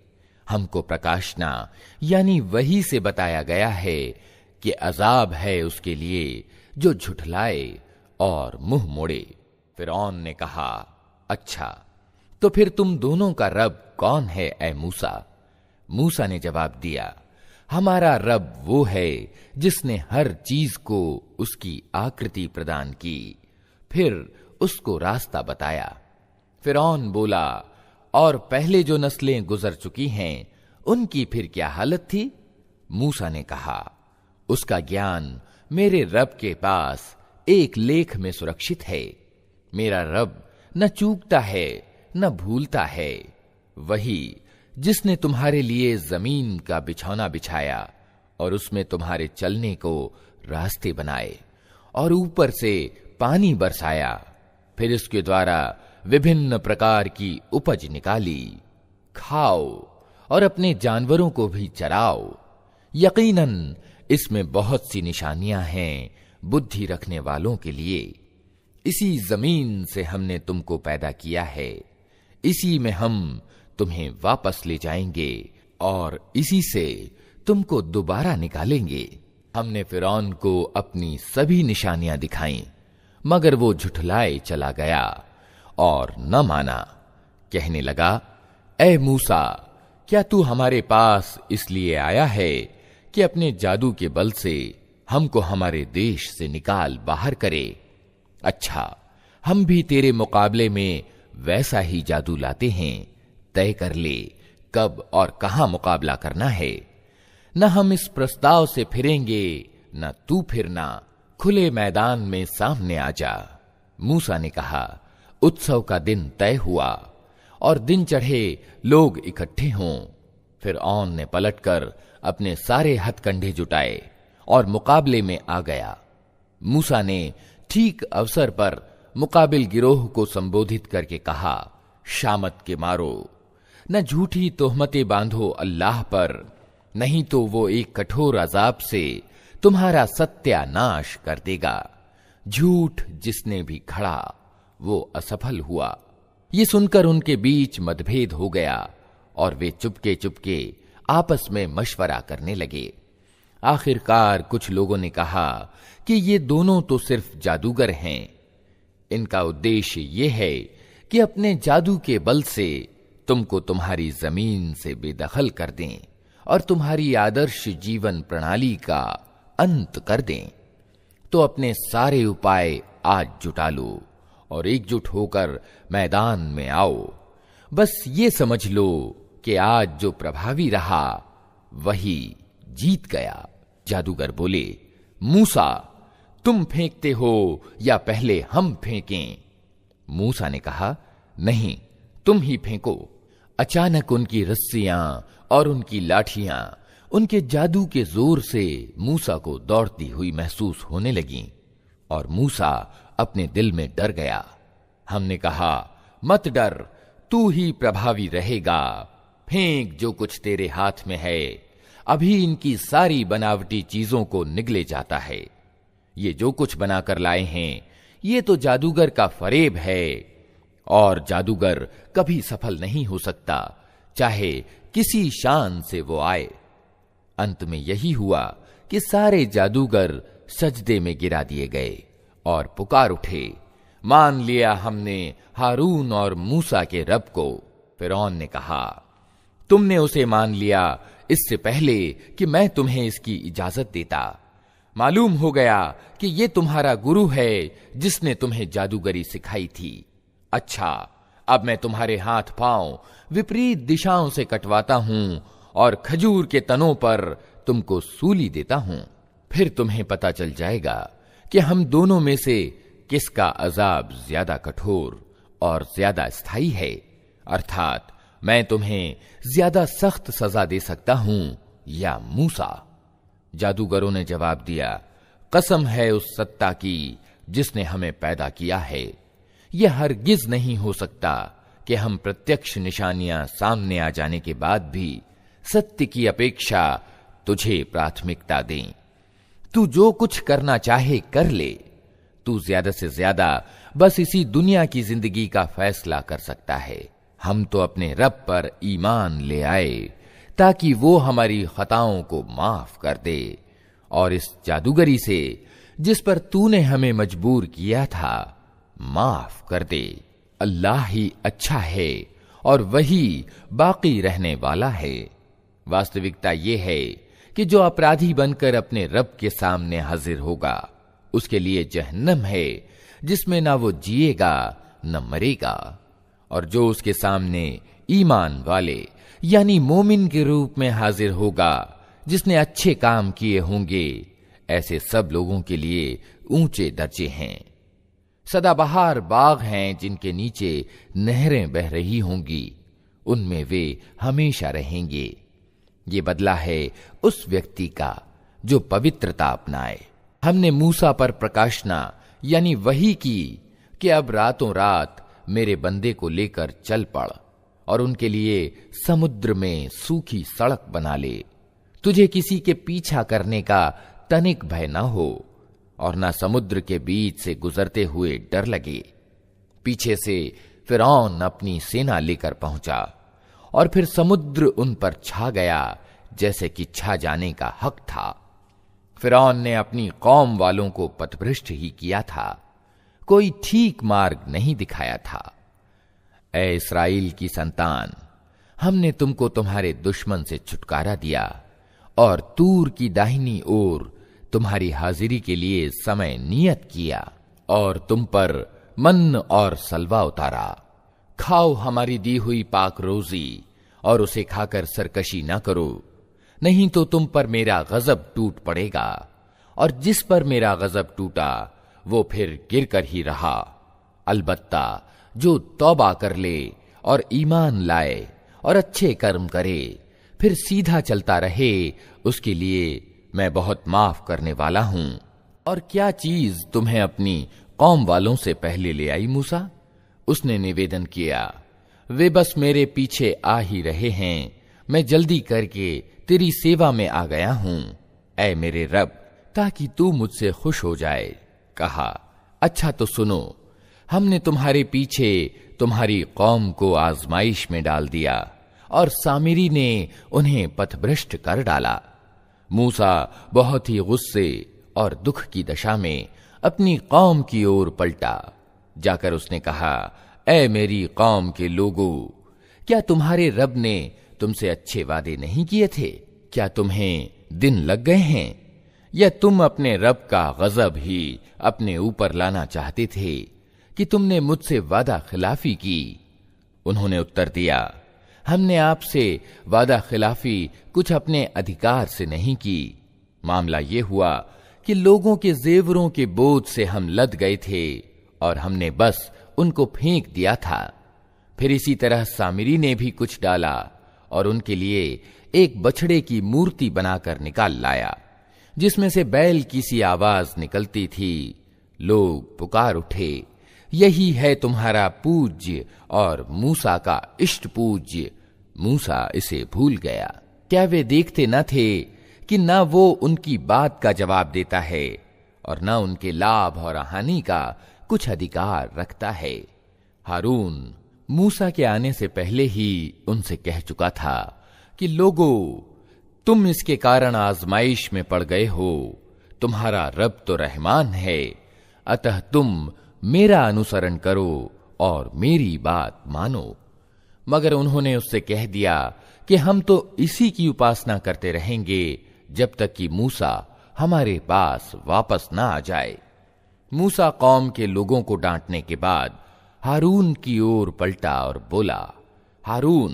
हमको प्रकाशना यानी वही से बताया गया है कि अजाब है उसके लिए जो झुठलाए और मुंह मोड़े। फिरौन ने कहा, अच्छा, तो फिर तुम दोनों का रब कौन है ऐ मूसा? मूसा ने जवाब दिया, हमारा रब वो है जिसने हर चीज को उसकी आकृति प्रदान की, फिर उसको रास्ता बताया। फिरौन बोला, और पहले जो नस्लें गुजर चुकी हैं उनकी फिर क्या हालत थी? मूसा ने कहा, उसका ज्ञान मेरे रब के पास एक लेख में सुरक्षित है। मेरा रब न चूकता है न भूलता है। वही जिसने तुम्हारे लिए जमीन का बिछौना बिछाया और उसमें तुम्हारे चलने को रास्ते बनाए और ऊपर से पानी बरसाया, फिर इसके द्वारा विभिन्न प्रकार की उपज निकाली। खाओ और अपने जानवरों को भी चराओ। यकीनन इसमें बहुत सी निशानियां हैं बुद्धि रखने वालों के लिए। इसी जमीन से हमने तुमको पैदा किया है, इसी में हम तुम्हें वापस ले जाएंगे और इसी से तुमको दोबारा निकालेंगे। हमने फिरौन को अपनी सभी निशानियां दिखाईं, मगर वो झुठलाए चला गया और न माना। कहने लगा, ऐ मूसा, क्या तू हमारे पास इसलिए आया है कि अपने जादू के बल से हमको हमारे देश से निकाल बाहर करे? अच्छा, हम भी तेरे मुकाबले में वैसा ही जादू लाते हैं। तय कर ले कब और कहां मुकाबला करना है। न हम इस प्रस्ताव से फिरेंगे, न तू फिरना, खुले मैदान में सामने आ जा। मूसा ने कहा, उत्सव का दिन तय हुआ और दिन चढ़े लोग इकट्ठे हों। फिरऔन ने पलटकर अपने सारे हथकंडे जुटाए और मुकाबले में आ गया। मूसा ने ठीक अवसर पर मुकाबिल गिरोह को संबोधित करके कहा, शामत के मारो, न झूठी तोहमतें बांधो अल्लाह पर, नहीं तो वो एक कठोर अजाब से तुम्हारा सत्यानाश कर देगा। झूठ जिसने भी खड़ा वो असफल हुआ। ये सुनकर उनके बीच मतभेद हो गया और वे चुपके चुपके आपस में मशवरा करने लगे। आखिरकार कुछ लोगों ने कहा कि ये दोनों तो सिर्फ जादूगर हैं। इनका उद्देश्य ये है कि अपने जादू के बल से तुमको तुम्हारी जमीन से बेदखल कर दें और तुम्हारी आदर्श जीवन प्रणाली का अंत कर दें। तो अपने सारे उपाय आज जुटा लो और एकजुट होकर मैदान में आओ। बस ये समझ लो कि आज जो प्रभावी रहा वही जीत गया। जादूगर बोले, मूसा, तुम फेंकते हो या पहले हम फेंकें? मूसा ने कहा, नहीं, तुम ही फेंको। अचानक उनकी रस्सियां और उनकी लाठियां उनके जादू के जोर से मूसा को दौड़ती हुई महसूस होने लगीं और मूसा अपने दिल में डर गया। हमने कहा, मत डर, तू ही प्रभावी रहेगा। फेंक जो कुछ तेरे हाथ में है, अभी इनकी सारी बनावटी चीजों को निगले जाता है। ये जो कुछ बनाकर लाए हैं ये तो जादूगर का फरेब है और जादूगर कभी सफल नहीं हो सकता, चाहे किसी शान से वो आए। अंत में यही हुआ कि सारे जादूगर सजदे में गिरा दिए गए और पुकार उठे, मान लिया हमने हारून और मूसा के रब को। फिरौन ने कहा, तुमने उसे मान लिया इससे पहले कि मैं तुम्हें इसकी इजाजत देता। मालूम हो गया कि ये तुम्हारा गुरु है जिसने तुम्हें जादूगरी सिखाई थी। अच्छा, अब मैं तुम्हारे हाथ पांव विपरीत दिशाओं से कटवाता हूं और खजूर के तनों पर तुमको सूली देता हूं। फिर तुम्हें पता चल जाएगा कि हम दोनों में से किसका अजाब ज्यादा कठोर और ज्यादा स्थायी है। अर्थात मैं तुम्हें ज्यादा सख्त सजा दे सकता हूं या मूसा। जादूगरों ने जवाब दिया, कसम है उस सत्ता की जिसने हमें पैदा किया है, यह हरगिज नहीं हो सकता कि हम प्रत्यक्ष निशानियां सामने आ जाने के बाद भी सत्य की अपेक्षा तुझे प्राथमिकता दें। तू जो कुछ करना चाहे कर ले। तू ज्यादा से ज्यादा बस इसी दुनिया की जिंदगी का फैसला कर सकता है। हम तो अपने रब पर ईमान ले आए ताकि वो हमारी खताओं को माफ कर दे और इस जादूगरी से जिस पर तूने हमें मजबूर किया था माफ कर दे। अल्लाह ही अच्छा है और वही बाकी रहने वाला है। वास्तविकता यह है कि जो अपराधी बनकर अपने रब के सामने हाजिर होगा उसके लिए जहन्नम है जिसमें ना वो जिएगा न मरेगा, और जो उसके सामने ईमान वाले यानी मोमिन के रूप में हाजिर होगा जिसने अच्छे काम किए होंगे, ऐसे सब लोगों के लिए ऊंचे दर्जे हैं। सदाबहार बाग हैं जिनके नीचे नहरें बह रही होंगी, उनमें वे हमेशा रहेंगे। ये बदला है उस व्यक्ति का जो पवित्रता अपनाए। हमने मूसा पर प्रकाशना यानी वही की कि अब रातों रात मेरे बंदे को लेकर चल पड़ और उनके लिए समुद्र में सूखी सड़क बना ले। तुझे किसी के पीछा करने का तनिक भय न हो और न समुद्र के बीच से गुजरते हुए डर लगे। पीछे से फिरौन अपनी सेना लेकर पहुंचा और फिर समुद्र उन पर छा गया जैसे कि छा जाने का हक था। फिरौन ने अपनी कौम वालों को पथभ्रष्ट ही किया था, कोई ठीक मार्ग नहीं दिखाया था। ऐ इस्राएल की संतान, हमने तुमको तुम्हारे दुश्मन से छुटकारा दिया और तूर की दाहिनी ओर तुम्हारी हाजिरी के लिए समय नियत किया और तुम पर मन और सलवा उतारा। खाओ हमारी दी हुई पाक रोजी और उसे खाकर सरकशी ना करो, नहीं तो तुम पर मेरा गजब टूट पड़ेगा और जिस पर मेरा गजब टूटा वो फिर गिर कर ही रहा। अलबत्ता जो तौबा कर ले और ईमान लाए और अच्छे कर्म करे फिर सीधा चलता रहे, उसके लिए मैं बहुत माफ करने वाला हूं। और क्या चीज तुम्हें अपनी कौम वालों से पहले ले आई मूसा? उसने निवेदन किया, वे बस मेरे पीछे आ ही रहे हैं, मैं जल्दी करके तेरी सेवा में आ गया हूं, ऐ मेरे रब, ताकि तू मुझसे खुश हो जाए। कहा, अच्छा तो सुनो, हमने तुम्हारे पीछे तुम्हारी कौम को आजमाइश में डाल दिया और सामिरी ने उन्हें पथभ्रष्ट कर डाला। मूसा बहुत ही गुस्से और दुख की दशा में अपनी कौम की ओर पलटा। जाकर उसने कहा, ऐ मेरी कौम के लोगों, क्या तुम्हारे रब ने तुमसे अच्छे वादे नहीं किए थे? क्या तुम्हें दिन लग गए हैं? या तुम अपने रब का गजब ही अपने ऊपर लाना चाहते थे कि तुमने मुझसे वादा खिलाफी की? उन्होंने उत्तर दिया, हमने आपसे वादा खिलाफी कुछ अपने अधिकार से नहीं की। मामला ये हुआ कि लोगों के जेवरों के बोझ से हम लद गए थे और हमने बस उनको फेंक दिया था। फिर इसी तरह सामिरी ने भी कुछ डाला और उनके लिए एक बछड़े की मूर्ति बनाकर निकाल लाया, जिसमें से बैल की सी आवाज निकलती थी। लोग पुकार उठे, यही है तुम्हारा पूज्य और मूसा का इष्ट पूज्य। मूसा इसे भूल गया। क्या वे देखते न थे कि न वो उनकी बात का जवाब देता है और न उनके लाभ और हानि का कुछ अधिकार रखता है? हारून मूसा के आने से पहले ही उनसे कह चुका था कि लोगों, तुम इसके कारण आजमाइश में पड़ गए हो। तुम्हारा रब तो रहमान है, अतः तुम मेरा अनुसरण करो और मेरी बात मानो। मगर उन्होंने उससे कह दिया कि हम तो इसी की उपासना करते रहेंगे जब तक कि मूसा हमारे पास वापस ना आ जाए। मूसा कौम के लोगों को डांटने के बाद हारून की ओर पलटा और बोला, हारून,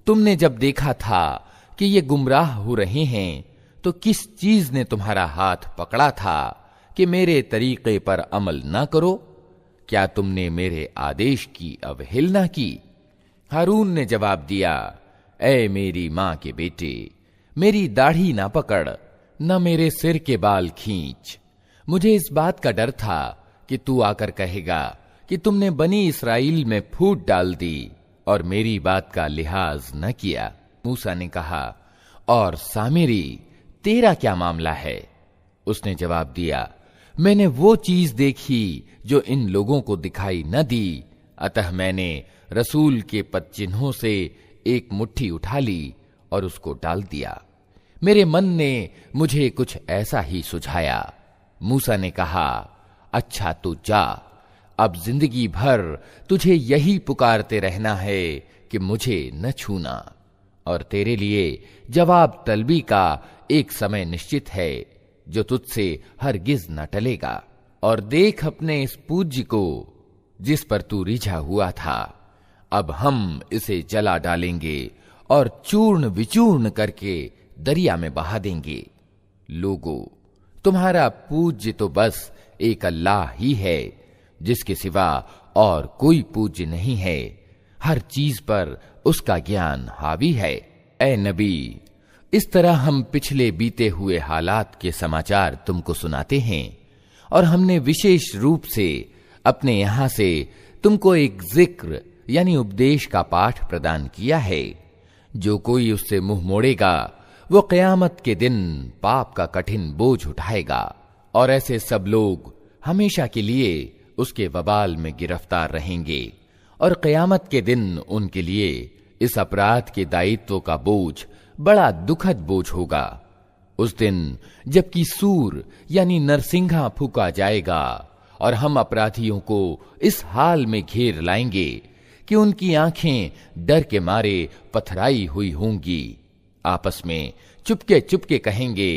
तुमने जब देखा था कि ये गुमराह हो रहे हैं तो किस चीज ने तुम्हारा हाथ पकड़ा था कि मेरे तरीके पर अमल ना करो? क्या तुमने मेरे आदेश की अवहेलना की? हारून ने जवाब दिया, ऐ मेरी मां के बेटे, मेरी दाढ़ी ना पकड़, न मेरे सिर के बाल खींच। मुझे इस बात का डर था कि तू आकर कहेगा कि तुमने बनी इस्राएल में फूट डाल दी और मेरी बात का लिहाज न किया। मूसा ने कहा, और सामिरी, तेरा क्या मामला है? उसने जवाब दिया, मैंने वो चीज देखी जो इन लोगों को दिखाई न दी, अतः मैंने रसूल के पदचिन्हों से एक मुट्ठी उठा ली और उसको डाल दिया। मेरे मन ने मुझे कुछ ऐसा ही सुझाया। मूसा ने कहा, अच्छा तो जा, अब जिंदगी भर तुझे यही पुकारते रहना है कि मुझे न छूना, और तेरे लिए जवाब तलबी का एक समय निश्चित है जो तुझसे हरगिज न टलेगा। और देख अपने इस पूज्य को जिस पर तू रिझा हुआ था, अब हम इसे जला डालेंगे और चूर्ण विचूर्ण करके दरिया में बहा देंगे। लोगों, तुम्हारा पूज्य तो बस एक अल्लाह ही है, जिसके सिवा और कोई पूज्य नहीं है। हर चीज पर उसका ज्ञान हावी है। ऐ नबी, इस तरह हम पिछले बीते हुए हालात के समाचार तुमको सुनाते हैं, और हमने विशेष रूप से अपने यहां से तुमको एक जिक्र यानी उपदेश का पाठ प्रदान किया है। जो कोई उससे मुंह मोड़ेगा वो क़यामत के दिन पाप का कठिन बोझ उठाएगा, और ऐसे सब लोग हमेशा के लिए उसके वबाल में गिरफ्तार रहेंगे, और क़यामत के दिन उनके लिए इस अपराध के दायित्व का बोझ बड़ा दुखद बोझ होगा। उस दिन जबकि सूर यानी नरसिंघा फूका जाएगा और हम अपराधियों को इस हाल में घेर लाएंगे कि उनकी आंखें डर के मारे पथराई हुई होंगी। आपस में चुपके चुपके कहेंगे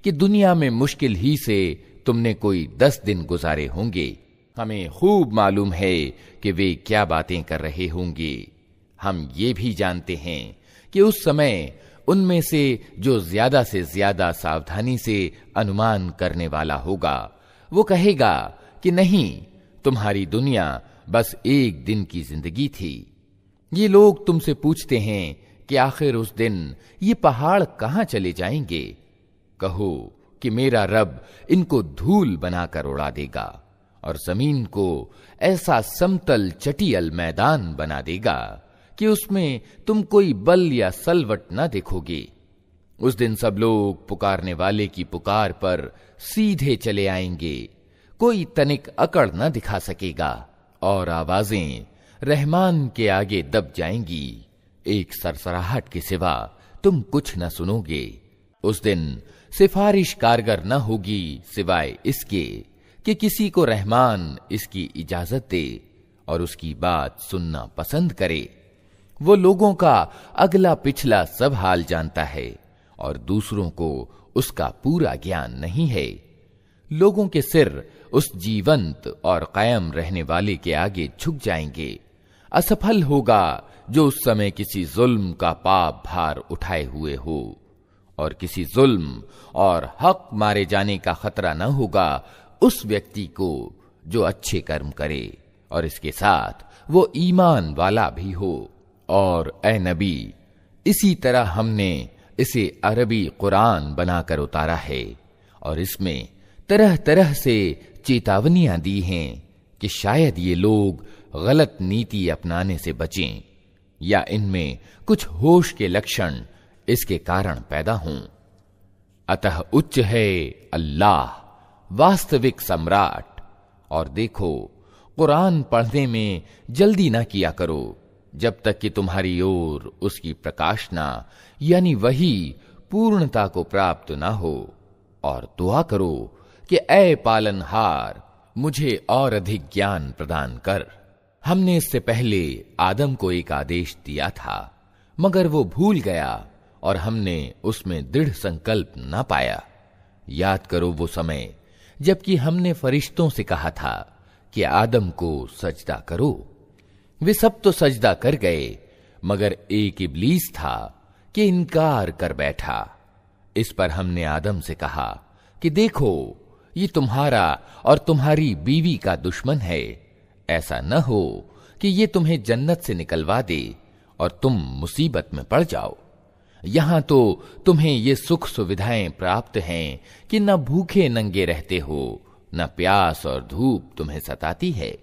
कि दुनिया में मुश्किल ही से तुमने कोई 10 दिन गुजारे होंगे। हमें खूब मालूम है कि वे क्या बातें कर रहे होंगे। हम ये भी जानते हैं कि उस समय उनमें से जो ज्यादा से ज्यादा सावधानी से अनुमान करने वाला होगा वो कहेगा कि नहीं, तुम्हारी दुनिया बस एक दिन की जिंदगी थी। ये लोग तुमसे पूछते हैं कि आखिर उस दिन ये पहाड़ कहां चले जाएंगे। कहो कि मेरा रब इनको धूल बनाकर उड़ा देगा और जमीन को ऐसा समतल चटियल मैदान बना देगा कि उसमें तुम कोई बल या सलवट ना देखोगे। उस दिन सब लोग पुकारने वाले की पुकार पर सीधे चले आएंगे, कोई तनिक अकड़ न दिखा सकेगा और आवाजें रहमान के आगे दब जाएंगी। एक सरसराहट के सिवा तुम कुछ न सुनोगे। उस दिन सिफारिश कारगर न होगी सिवाय इसके कि किसी को रहमान इसकी इजाजत दे और उसकी बात सुनना पसंद करे। वो लोगों का अगला पिछला सब हाल जानता है और दूसरों को उसका पूरा ज्ञान नहीं है। लोगों के सिर उस जीवंत और कायम रहने वाले के आगे झुक जाएंगे। असफल होगा जो उस समय किसी जुल्म का पाप भार उठाए हुए हो, और किसी जुल्म और हक मारे जाने का खतरा न होगा उस व्यक्ति को जो अच्छे कर्म करे और इसके साथ वो ईमान वाला भी हो। और ए नबी, इसी तरह हमने इसे अरबी कुरान बनाकर उतारा है और इसमें तरह तरह से चेतावनियां दी हैं कि शायद ये लोग गलत नीति अपनाने से बचें या इनमें कुछ होश के लक्षण इसके कारण पैदा हों। अतः उच्च है अल्लाह वास्तविक सम्राट। और देखो, कुरान पढ़ने में जल्दी ना किया करो जब तक कि तुम्हारी ओर उसकी प्रकाशना यानी वही पूर्णता को प्राप्त ना हो, और दुआ करो कि ऐ पालनहार मुझे और अधिक ज्ञान प्रदान कर। हमने इससे पहले आदम को एक आदेश दिया था, मगर वो भूल गया और हमने उसमें दृढ़ संकल्प ना पाया। याद करो वो समय जबकि हमने फरिश्तों से कहा था कि आदम को सजदा करो। वे सब तो सजदा कर गए, मगर एक इब्लीस था कि इनकार कर बैठा। इस पर हमने आदम से कहा कि देखो, ये तुम्हारा और तुम्हारी बीवी का दुश्मन है। ऐसा न हो कि ये तुम्हें जन्नत से निकलवा दे और तुम मुसीबत में पड़ जाओ। यहां तो तुम्हें ये सुख सुविधाएं प्राप्त हैं कि न भूखे नंगे रहते हो, न प्यास और धूप तुम्हें सताती है।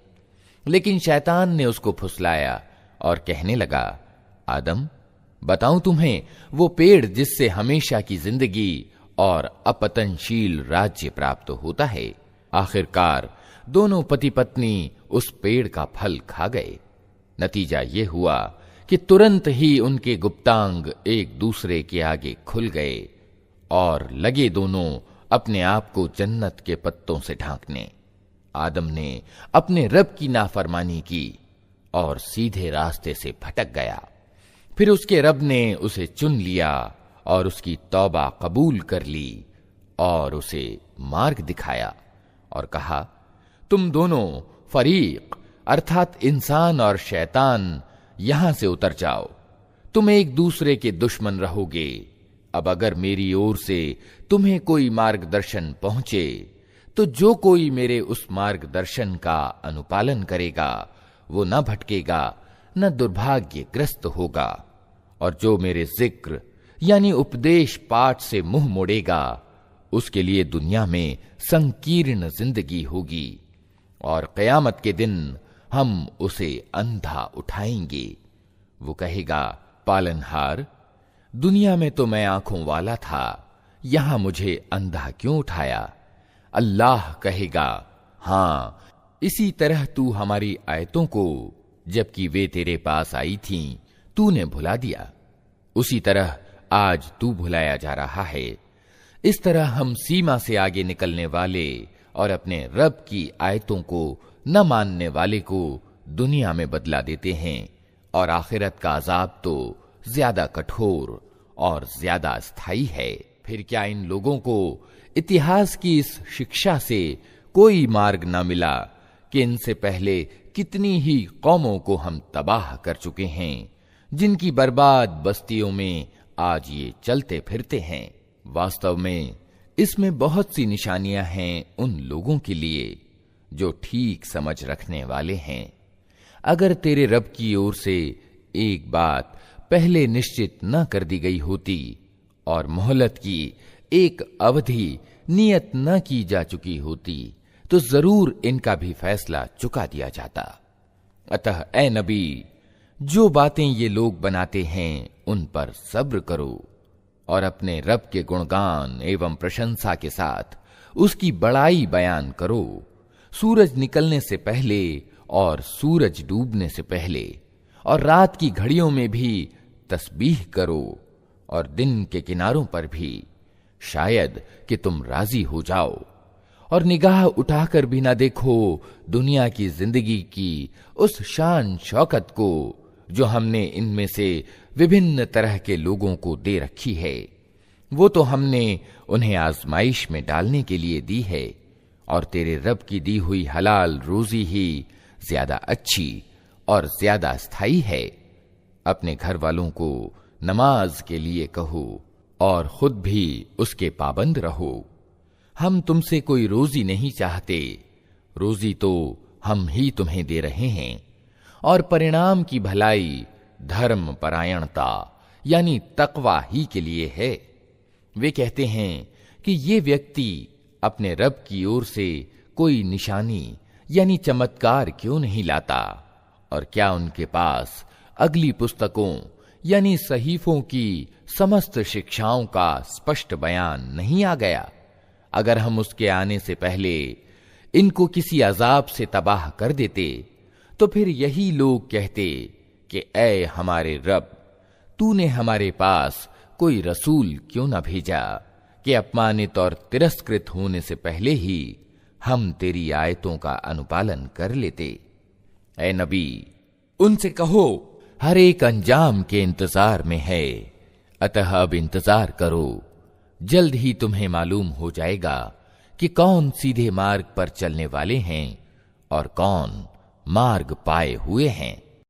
लेकिन शैतान ने उसको फुसलाया और कहने लगा, आदम, बताऊं तुम्हें वो पेड़ जिससे हमेशा की जिंदगी और अपतनशील राज्य प्राप्त होता है। आखिरकार दोनों पति पत्नी उस पेड़ का फल खा गए। नतीजा ये हुआ कि तुरंत ही उनके गुप्तांग एक दूसरे के आगे खुल गए और लगे दोनों अपने आप को जन्नत के पत्तों से ढांकने। आदम ने अपने रब की नाफरमानी की और सीधे रास्ते से भटक गया। फिर उसके रब ने उसे चुन लिया और उसकी तौबा कबूल कर ली और उसे मार्ग दिखाया और कहा, तुम दोनों फरीक अर्थात इंसान और शैतान यहां से उतर जाओ। तुम एक दूसरे के दुश्मन रहोगे। अब अगर मेरी ओर से तुम्हें कोई मार्गदर्शन पहुंचे तो जो कोई मेरे उस मार्गदर्शन का अनुपालन करेगा वो न भटकेगा न दुर्भाग्यग्रस्त होगा, और जो मेरे जिक्र यानी उपदेश पाठ से मुंह मोड़ेगा उसके लिए दुनिया में संकीर्ण जिंदगी होगी और कयामत के दिन हम उसे अंधा उठाएंगे। वो कहेगा, पालनहार, दुनिया में तो मैं आंखों वाला था, यहां मुझे अंधा क्यों उठाया? अल्लाह कहेगा, हां, इसी तरह तू हमारी आयतों को जबकि वे तेरे पास आई थीं तूने भुला दिया, उसी तरह आज तू भुलाया जा रहा है। इस तरह हम सीमा से आगे निकलने वाले और अपने रब की आयतों को न मानने वाले को दुनिया में बदला देते हैं, और आखिरत का अजाब तो ज्यादा कठोर और ज्यादा स्थायी है। फिर क्या इन लोगों को इतिहास की इस शिक्षा से कोई मार्ग न मिला कि इनसे पहले कितनी ही कौमों को हम तबाह कर चुके हैं, जिनकी बर्बाद बस्तियों में आज ये चलते फिरते हैं। वास्तव में इसमें बहुत सी निशानियां हैं उन लोगों के लिए जो ठीक समझ रखने वाले हैं। अगर तेरे रब की ओर से एक बात पहले निश्चित न कर दी गई होती और मोहलत की एक अवधि नियत न की जा चुकी होती तो जरूर इनका भी फैसला चुका दिया जाता। अतः ए नबी, जो बातें ये लोग बनाते हैं उन पर सब्र करो और अपने रब के गुणगान एवं प्रशंसा के साथ उसकी बड़ाई बयान करो। सूरज निकलने से पहले और सूरज डूबने से पहले और रात की घड़ियों में भी तस्बीह करो और दिन के किनारों पर भी, शायद कि तुम राजी हो जाओ। और निगाह उठाकर भी ना देखो दुनिया की जिंदगी की उस शान शौकत को जो हमने इनमें से विभिन्न तरह के लोगों को दे रखी है। वो तो हमने उन्हें आजमाइश में डालने के लिए दी है और तेरे रब की दी हुई हलाल रोजी ही ज्यादा अच्छी और ज्यादा स्थायी है। अपने घर वालों को नमाज के लिए कहो और खुद भी उसके पाबंद रहो। हम तुमसे कोई रोजी नहीं चाहते, रोजी तो हम ही तुम्हें दे रहे हैं और परिणाम की भलाई धर्म परायणता यानी तकवा ही के लिए है। वे कहते हैं कि ये व्यक्ति अपने रब की ओर से कोई निशानी यानी चमत्कार क्यों नहीं लाता, और क्या उनके पास अगली पुस्तकों यानी सहीफों की समस्त शिक्षाओं का स्पष्ट बयान नहीं आ गया। अगर हम उसके आने से पहले इनको किसी अजाब से तबाह कर देते तो फिर यही लोग कहते कि ऐ हमारे रब, तूने हमारे पास कोई रसूल क्यों न भेजा कि अपमानित और तिरस्कृत होने से पहले ही हम तेरी आयतों का अनुपालन कर लेते। ऐ नबी, उनसे कहो हर एक अंजाम के इंतजार में है, अतः अब इंतजार करो, जल्द ही तुम्हें मालूम हो जाएगा कि कौन सीधे मार्ग पर चलने वाले हैं और कौन मार्ग पाए हुए हैं।